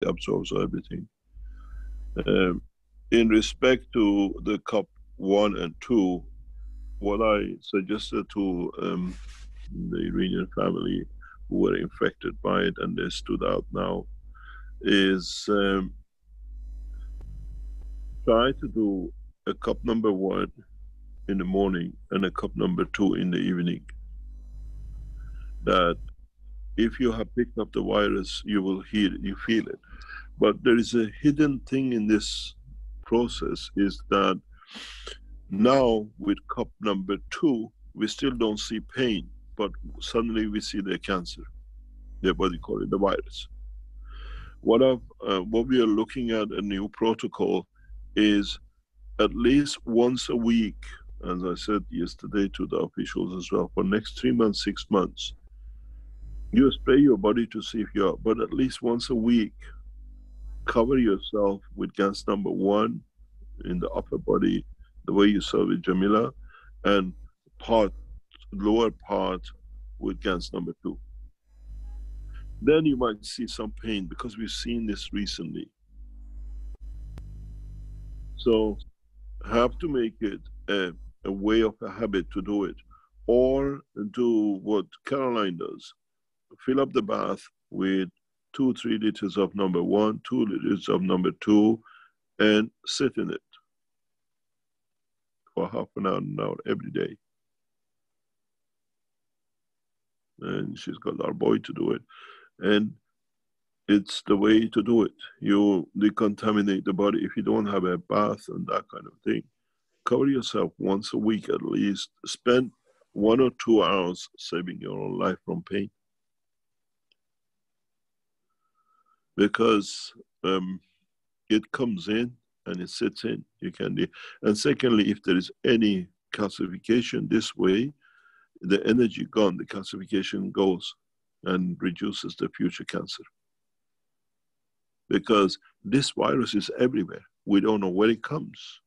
absorbs everything. In respect to the cup 1 and 2, what I suggested to the Iranian family who were infected by it and they stood out now is try to do a cup number 1 in the morning and a cup number 2 in the evening. That if you have picked up the virus, you will hear it, you feel it. But there is a hidden thing in this process is that now with cup number 2, we still don't see pain, but suddenly we see the cancer. Their body call it the virus. What we are looking at a new protocol is at least once a week, as I said yesterday to the officials as well, for next 3 months, 6 months, you spray your body to see if you are, but at least once a week, cover yourself with gas number 1 in the upper body, the way you saw with Jamila, and lower part with gas number 2. Then you might see some pain because we've seen this recently. So have to make it a way of a habit to do it, or do what Caroline does, fill up the bath with 2-3 liters of number 1, 2 liters of number 2, and sit in it for half an hour every day. And she's got our boy to do it. And it's the way to do it. You decontaminate the body. If you don't have a bath and that kind of thing, cover yourself once a week at least. Spend 1 or 2 hours saving your own life from pain. Because it comes in and it sits in. You can do. And secondly, if there is any calcification this way, the energy gone, the calcification goes and reduces the future cancer. Because this virus is everywhere. We don't know where it comes.